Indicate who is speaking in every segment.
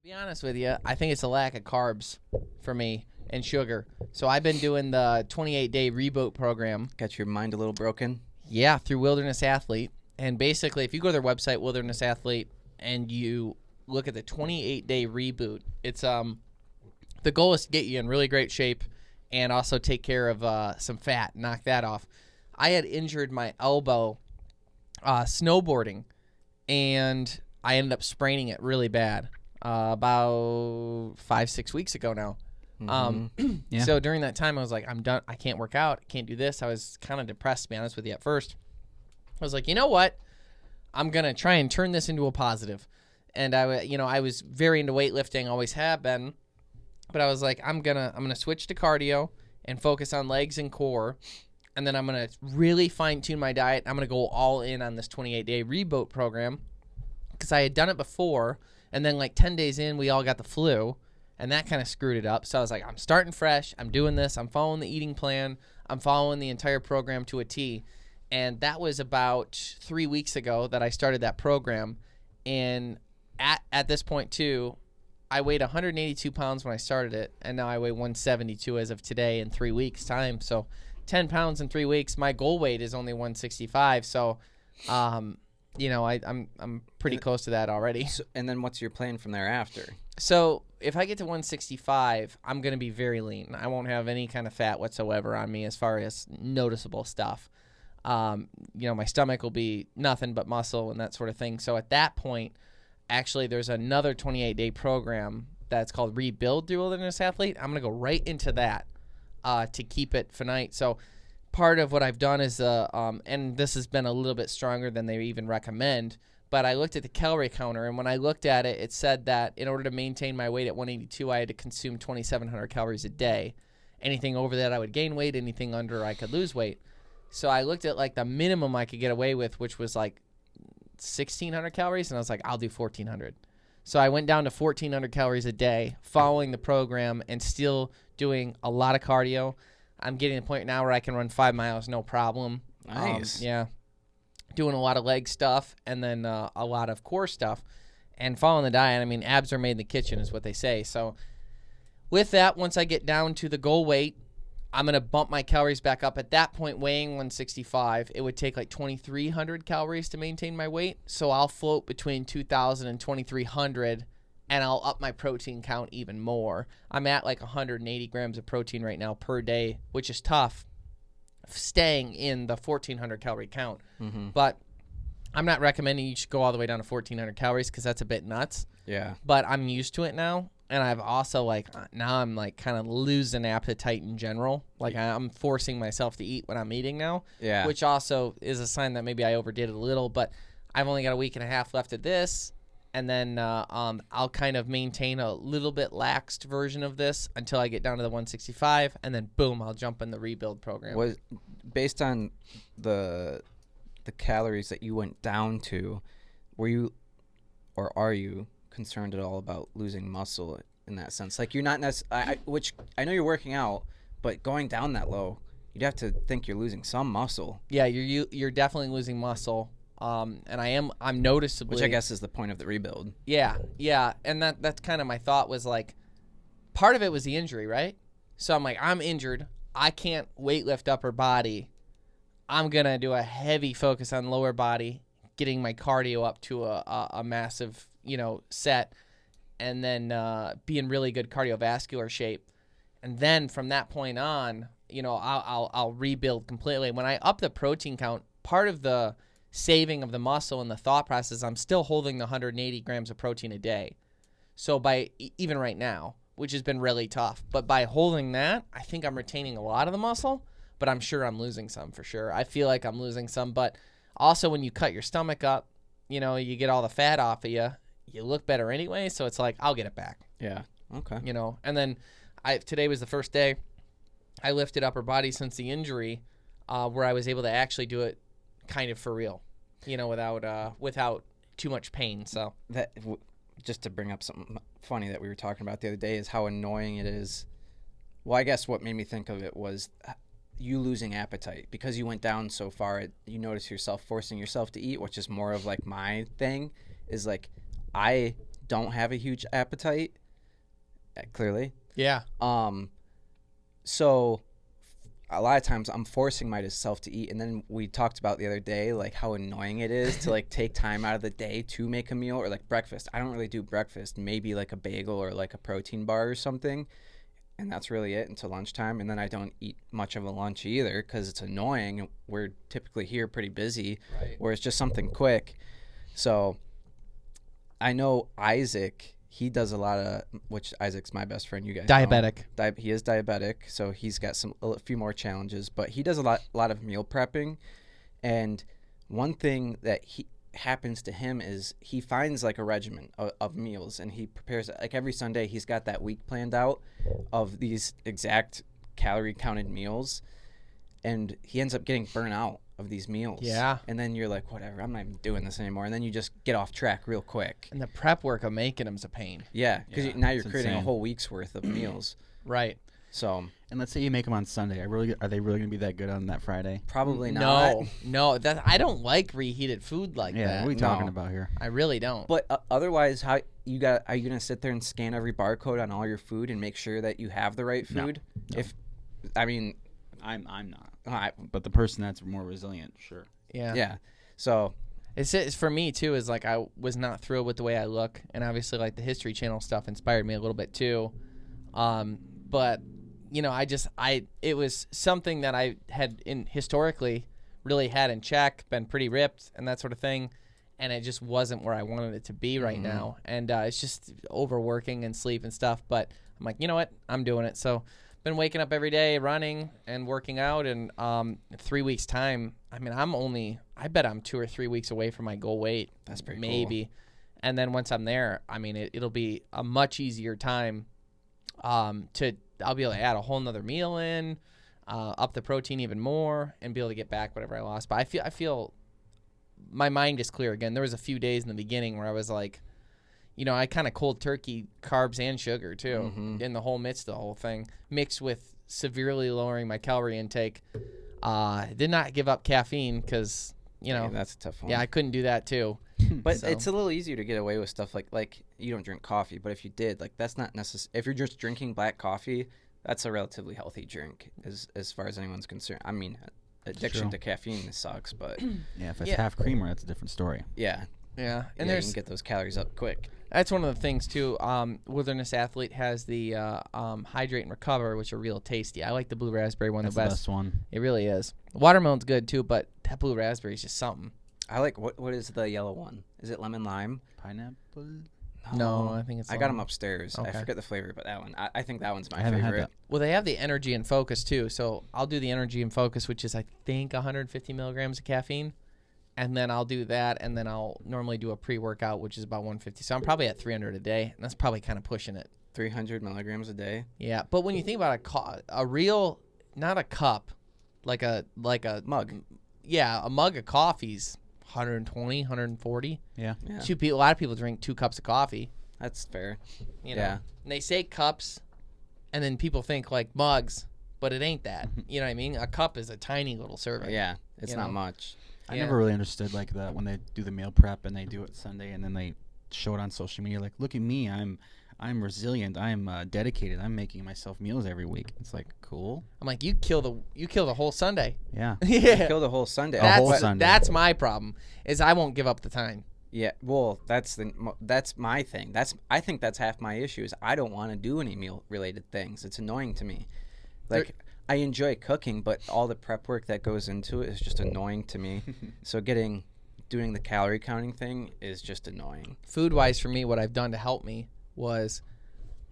Speaker 1: Be honest with you, I think it's a lack of carbs for me and sugar. So I've been doing the 28-day Reboot program.
Speaker 2: Got your mind a little broken?
Speaker 1: Yeah, through Wilderness Athlete. And basically, if you go to their website, Wilderness Athlete, and you look at the 28-day Reboot, it's the goal is to get you in really great shape and also take care of some fat, knock that off. I had injured my elbow snowboarding, and I ended up spraining it really bad about 5-6 weeks ago now.
Speaker 2: Yeah.
Speaker 1: So during that time, I was like, I'm done. I can't work out. I can't do this. I was kind of depressed, to be honest with you, at first. I was like, you know what? I'm going to try and turn this into a positive. And I was very into weightlifting, always have been. But I was like, I'm gonna switch to cardio and focus on legs and core. And then I'm going to really fine-tune my diet. I'm going to go all in on this 28-day Reboot program because I had done it before. And then like 10 days in, we all got the flu. And that kind of screwed it up. So I was like, I'm starting fresh. I'm doing this. I'm following the eating plan. I'm following the entire program to a T. And that was about 3 weeks ago that I started that program. And at this point, too, I weighed 182 pounds when I started it. And now I weigh 172 as of today in 3 weeks' time. So 10 pounds in 3 weeks. My goal weight is only 165. So, I'm pretty close to that already.
Speaker 2: So, and then what's your plan from thereafter?
Speaker 1: So if I get to 165, I'm going to be very lean. I won't have any kind of fat whatsoever on me as far as noticeable stuff. My stomach will be nothing but muscle and that sort of thing. So at that point, actually, there's another 28-day program that's called Rebuild through Wilderness Athlete. I'm going to go right into that to keep it finite. So part of what I've done is, and this has been a little bit stronger than they even recommend, but I looked at the calorie counter, and when I looked at it, it said that in order to maintain my weight at 182, I had to consume 2,700 calories a day. Anything over that, I would gain weight. Anything under, I could lose weight. So I looked at like the minimum I could get away with, which was like 1,600 calories, and I was like, I'll do 1,400. So I went down to 1,400 calories a day, following the program and still doing a lot of cardio. I'm getting to the point now where I can run 5 miles, no problem.
Speaker 2: Nice.
Speaker 1: Yeah. Doing a lot of leg stuff and then a lot of core stuff and following the diet. I mean, abs are made in the kitchen is what they say. So with that, once I get down to the goal weight, I'm going to bump my calories back up. At that point, weighing 165, it would take like 2,300 calories to maintain my weight. So I'll float between 2,000 and 2,300, and I'll up my protein count even more. I'm at like 180 grams of protein right now per day, which is tough, staying in the 1,400 calorie count.
Speaker 2: Mm-hmm.
Speaker 1: But I'm not recommending you should go all the way down to 1,400 calories because that's a bit nuts.
Speaker 2: Yeah.
Speaker 1: But I'm used to it now. And I've also now I'm like kind of losing appetite in general. Like I'm forcing myself to eat when I'm eating now.
Speaker 2: Yeah.
Speaker 1: Which also is a sign that maybe I overdid it a little. But I've only got a week and a half left of this. And then I'll kind of maintain a little bit laxed version of this until I get down to the 165. And then boom, I'll jump in the Rebuild program.
Speaker 2: Was based on the calories that you went down to, were you or are you concerned at all about losing muscle in that sense? Like you're not which I know you're working out, but going down that low, you'd have to think you're losing some muscle.
Speaker 1: Yeah, you're definitely losing muscle. And I'm noticeably,
Speaker 2: which I guess is the point of the rebuild.
Speaker 1: Yeah, and that's kind of my thought was like, part of it was the injury, right? So I'm like, I'm injured. I can't weightlift upper body. I'm gonna do a heavy focus on lower body, getting my cardio up to a massive, set, and then be in really good cardiovascular shape. And then from that point on, I'll rebuild completely. When I up the protein count, part of the saving of the muscle and the thought process, I'm still holding the 180 grams of protein a day. So by even right now, which has been really tough, but by holding that, I think I'm retaining a lot of the muscle, but I'm sure I'm losing some for sure. I feel like I'm losing some, but also when you cut your stomach up, you get all the fat off of you, you look better anyway. So it's like, I'll get it back.
Speaker 2: Yeah. Okay.
Speaker 1: And then today was the first day I lifted upper body since the injury, where I was able to actually do it kind of for real, without too much pain. So
Speaker 2: that just to bring up something funny that we were talking about the other day is how annoying it is. Well, I guess what made me think of it was you losing appetite because you went down so far. You notice yourself forcing yourself to eat, which is more of like my thing is like I don't have a huge appetite, clearly.
Speaker 1: Yeah.
Speaker 2: So a lot of times I'm forcing myself to eat, and then we talked about the other day like how annoying it is to like take time out of the day to make a meal, or like breakfast. I don't really do breakfast, maybe like a bagel or like a protein bar or something, and that's really it until lunchtime. And then I don't eat much of a lunch either because it's annoying. We're typically here pretty busy,
Speaker 1: Right.
Speaker 2: where it's just something quick. So I know Isaac, he does a lot of, which Isaac's my best friend, you guys know.
Speaker 1: Diabetic.
Speaker 2: He is diabetic, so he's got a few more challenges, but he does a lot of meal prepping. And one thing that happens to him is he finds like a regimen of meals, and he prepares like every Sunday. He's got that week planned out of these exact calorie counted meals, and he ends up getting burnt out of these meals.
Speaker 1: Yeah.
Speaker 2: And then you're like, whatever, I'm not even doing this anymore. And then you just get off track real quick.
Speaker 1: And the prep work of making them's a pain.
Speaker 2: Yeah, because
Speaker 3: Yeah,
Speaker 2: now you're
Speaker 3: it's
Speaker 2: creating a
Speaker 3: insane.
Speaker 2: whole week's worth of meals.
Speaker 1: Right.
Speaker 2: So
Speaker 3: And let's say you make them on Sunday. Are they really going to be that good on that Friday?
Speaker 2: probably not.
Speaker 1: No. That I don't like reheated food like
Speaker 3: Yeah,
Speaker 1: that.
Speaker 3: what are we talking
Speaker 2: No.
Speaker 3: about here?
Speaker 1: I really don't.
Speaker 2: But otherwise, are you gonna sit there and scan every barcode on all your food and make sure that you have the right
Speaker 3: No.
Speaker 2: food?
Speaker 3: No.
Speaker 2: I'm
Speaker 3: I'm not.
Speaker 2: I,
Speaker 3: But the person that's more resilient, sure.
Speaker 1: yeah.
Speaker 2: yeah. So
Speaker 1: It's for me too. Is like I was not thrilled with the way I look, and obviously like the History Channel stuff inspired me a little bit too. But you know, it was something that I had historically really had in check, been pretty ripped and that sort of thing, and it just wasn't where I wanted it to be right now. And it's just overworking and sleep and stuff. But I'm like, you know what, I'm doing it. So been waking up every day, running and working out, and 3 weeks time, I mean, I bet I'm 2 or 3 weeks away from my goal weight.
Speaker 2: That's pretty
Speaker 1: maybe
Speaker 2: cool.
Speaker 1: And then once I'm there, I mean, it'll be a much easier time I'll be able to add a whole nother meal in, up the protein even more, and be able to get back whatever I lost. But I feel my mind is clear again. There was a few days in the beginning where I was like, you know, I kind of cold turkey carbs and sugar too in the whole midst of the whole thing, mixed with severely lowering my calorie intake. Did not give up caffeine because, you know,
Speaker 2: yeah, that's a tough one.
Speaker 1: yeah, I couldn't do that too.
Speaker 2: But
Speaker 1: So-
Speaker 2: it's a little easier to get away with stuff like you don't drink coffee, but if you did, like that's not necessary. If you're just drinking black coffee, that's a relatively healthy drink as far as anyone's concerned. I mean, addiction
Speaker 3: true.
Speaker 2: to caffeine sucks, but
Speaker 3: Yeah, if it's
Speaker 1: Yeah.
Speaker 3: half creamer, that's a different story.
Speaker 2: yeah,
Speaker 1: Yeah, and
Speaker 2: you
Speaker 1: there's
Speaker 2: can get those calories up quick.
Speaker 1: that's one of the things too. Wilderness Athlete has the Hydrate and Recover, which are real tasty. I like the blue raspberry one
Speaker 3: That's
Speaker 1: the
Speaker 3: the
Speaker 1: best.
Speaker 3: best one.
Speaker 1: It really is. Watermelon's good too, but that blue raspberry is just something.
Speaker 2: I like what is the yellow one? Is it lemon lime?
Speaker 3: Pineapple?
Speaker 1: No, I think it's.
Speaker 2: I got them upstairs. I
Speaker 1: Okay.
Speaker 2: forget the flavor, but that one. I think that one's my
Speaker 3: I haven't had
Speaker 2: favorite.
Speaker 3: that.
Speaker 1: Well, they have the Energy and Focus too. So I'll do the Energy and Focus, which is I think 150 milligrams of caffeine, and then I'll do that, and then I'll normally do a pre-workout, which is about 150. So I'm probably at 300 a day, and that's probably kind of pushing it.
Speaker 2: 300 milligrams a day.
Speaker 1: Yeah, but when you think about a real, not a cup, like a
Speaker 2: Mug.
Speaker 1: Yeah, a mug of coffee's 120, 140.
Speaker 3: Yeah.
Speaker 2: Yeah,
Speaker 1: A lot of people drink 2 cups of coffee.
Speaker 2: that's fair.
Speaker 1: You know?
Speaker 2: Yeah.
Speaker 1: And they say cups, and then people think like mugs, but it ain't that. You know what I mean? A cup is a tiny little serving.
Speaker 2: Yeah, it's
Speaker 1: You
Speaker 2: not
Speaker 1: know?
Speaker 2: much.
Speaker 3: I
Speaker 1: Yeah.
Speaker 3: never really understood like that when they do the meal prep and they do it Sunday and then they show it on social media. Like, look at me, I'm resilient. I'm dedicated. I'm making myself meals every week. It's like cool.
Speaker 1: I'm like, you kill the whole Sunday.
Speaker 3: Yeah.
Speaker 1: Yeah.
Speaker 2: Kill the whole Sunday.
Speaker 3: A whole
Speaker 1: That's,
Speaker 3: Sunday.
Speaker 1: that's my problem. Is I won't give up the time.
Speaker 2: Yeah, well, that's my thing. I think that's half my issue is I don't want to do any meal related things. It's annoying to me. Like I enjoy cooking, but all the prep work that goes into it is just annoying to me. So doing the calorie counting thing is just annoying.
Speaker 1: Food wise for me, what I've done to help me was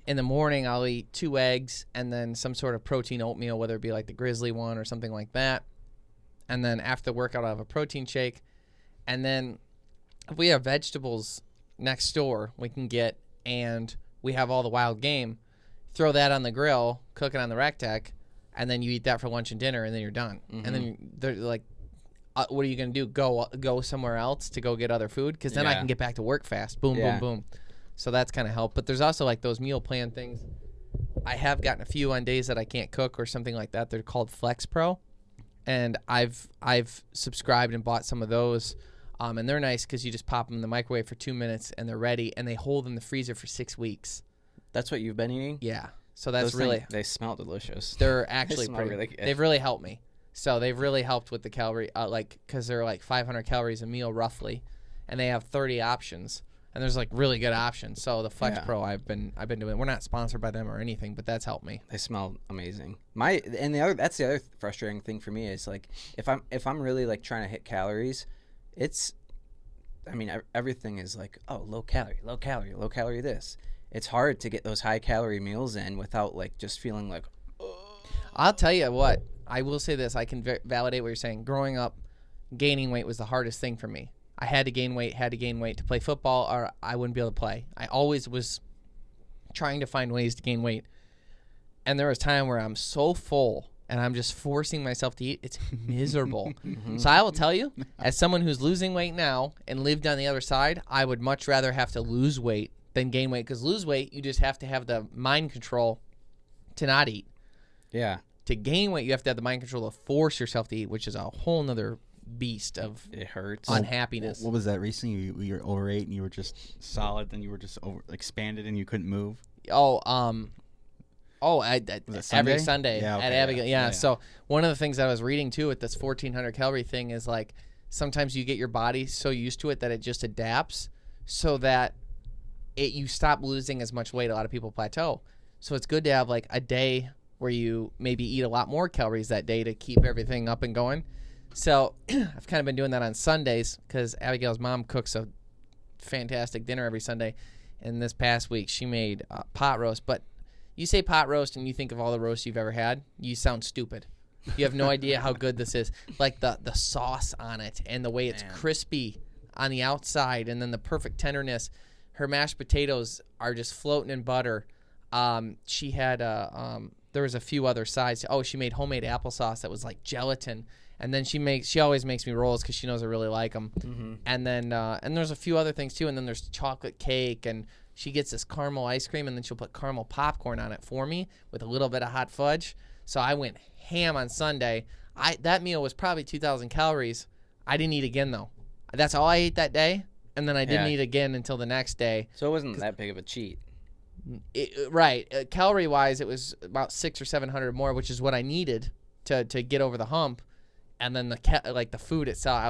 Speaker 1: in the morning I'll eat 2 eggs and then some sort of protein oatmeal, whether it be like the Grizzly one or something like that. And then after the workout I'll have a protein shake. And then if we have vegetables next door we can get, and we have all the wild game, throw that on the grill, cook it on the Rectec, and then you eat that for lunch and dinner, and then you're done. And then they're like, what are you going to do? Go somewhere else to go get other food? Because then I
Speaker 2: Yeah.
Speaker 1: can get back to work fast. Boom,
Speaker 2: Yeah.
Speaker 1: boom, boom. So that's kind of help. But there's also like those meal plan things. I have gotten a few on days that I can't cook or something like that. They're called Flex Pro. And I've subscribed and bought some of those. And they're nice because you just pop them in the microwave for 2 minutes and they're ready, and they hold in the freezer for 6 weeks.
Speaker 2: That's what you've been eating?
Speaker 1: Yeah. So that's
Speaker 2: Those
Speaker 1: really
Speaker 2: things, they smell delicious.
Speaker 1: they're actually
Speaker 2: smell
Speaker 1: pretty.
Speaker 2: really good.
Speaker 1: They've really helped me. So they've really helped with the calorie, because they're like 500 calories a meal roughly, and they have 30 options, and there's like really good options. So the Flex Pro, I've been doing. We're not sponsored by them or anything, but that's helped me.
Speaker 2: They smell amazing. That's the other frustrating thing for me is like if I'm really like trying to hit calories, everything is like, oh, low calorie this. It's hard to get those high calorie meals in without like just feeling like,
Speaker 1: I'll tell you what, I will say this. I can validate what you're saying. Growing up, gaining weight was the hardest thing for me. I had to gain weight to play football, or I wouldn't be able to play. I always was trying to find ways to gain weight. And there was time where I'm so full and I'm just forcing myself to eat. It's miserable. So I will tell you, as someone who's losing weight now and lived on the other side, I would much rather have to lose weight than gain weight, because lose weight, you just have to have the mind control to not eat.
Speaker 2: yeah,
Speaker 1: To gain weight, you have to have the mind control to force yourself to eat, which is a whole nother beast of
Speaker 2: it hurts.
Speaker 1: unhappiness.
Speaker 3: What was that recently? You were overweight and you were just solid, and you were just expanded and you couldn't move.
Speaker 1: Every Sunday
Speaker 3: Yeah,
Speaker 1: at
Speaker 3: okay,
Speaker 1: Abigail.
Speaker 3: yeah.
Speaker 1: So one of the things I was reading too with this 1,400 calorie thing is like sometimes you get your body so used to it that it just adapts, so that you stop losing as much weight. A lot of people plateau. So it's good to have like a day where you maybe eat a lot more calories that day to keep everything up and going. So I've kind of been doing that on Sundays because Abigail's mom cooks a fantastic dinner every Sunday. And this past week she made pot roast. But you say pot roast and you think of all the roasts you've ever had, you sound stupid. You have no idea how good this is. Like the sauce on it and the way it's crispy on the outside, and then the perfect tenderness. Her mashed potatoes are just floating in butter. She had there was a few other sides. Oh, she made homemade applesauce that was like gelatin. And then she always makes me rolls because she knows I really like them. Mm-hmm. And then and there's a few other things too. And then there's chocolate cake, and she gets this caramel ice cream, and then she'll put caramel popcorn on it for me with a little bit of hot fudge. So I went ham on Sunday. That meal was probably 2,000 calories. I didn't eat again though. That's all I ate that day. And then I didn't eat again until the next day.
Speaker 2: So it wasn't that big of a cheat.
Speaker 1: Right. Calorie-wise, it was about 600 or 700 more, which is what I needed to get over the hump. And then the food itself,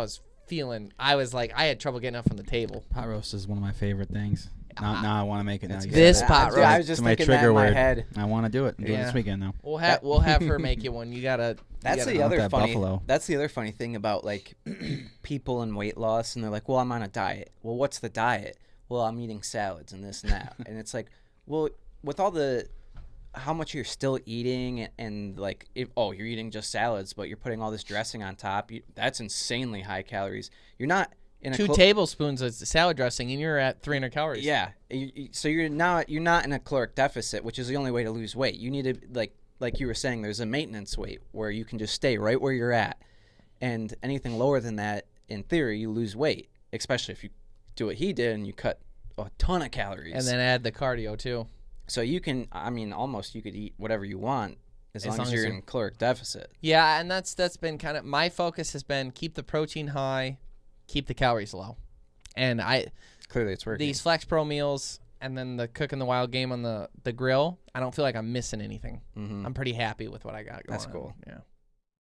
Speaker 1: I was like, I had trouble getting up from the table.
Speaker 3: Pot roast is one of my favorite things. Now I want to make it. Now you
Speaker 1: This
Speaker 3: said
Speaker 1: pot
Speaker 3: that.
Speaker 1: roast.
Speaker 2: I was just
Speaker 3: It's my
Speaker 2: thinking
Speaker 3: trigger
Speaker 2: that in my
Speaker 3: word.
Speaker 2: head.
Speaker 3: I want to do it. I'm doing it this weekend though.
Speaker 1: We'll have her make you one. You gotta.
Speaker 2: That's
Speaker 1: you
Speaker 2: the
Speaker 1: gotta-
Speaker 2: other funny.
Speaker 3: buffalo.
Speaker 2: That's the other funny thing about like people and weight loss, and they're like, "Well, I'm on a diet." Well, what's the diet? Well, I'm eating salads and this and that, and it's like, well, with all the how much you're still eating, and like, you're eating just salads, but you're putting all this dressing on top. That's insanely high calories. You're not in a
Speaker 1: 2 tablespoons of salad dressing, and you're at 300 calories.
Speaker 2: Yeah, so you're not in a caloric deficit, which is the only way to lose weight. You need to like you were saying, there's a maintenance weight where you can just stay right where you're at, and anything lower than that, in theory, you lose weight. Especially if you do what he did and you cut a ton of calories,
Speaker 1: And then add the cardio too.
Speaker 2: so you can, almost you could eat whatever you want as long as you're in caloric deficit.
Speaker 1: Yeah, and that's been kind of my focus has been keep the protein high, keep the calories low, and
Speaker 2: Clearly, it's working.
Speaker 1: these Flex Pro meals and then the cooking the wild game on the grill. I don't feel like I'm missing anything.
Speaker 2: Mm-hmm.
Speaker 1: I'm pretty happy with what I got going.
Speaker 2: That's
Speaker 1: on.
Speaker 2: cool.
Speaker 1: Yeah.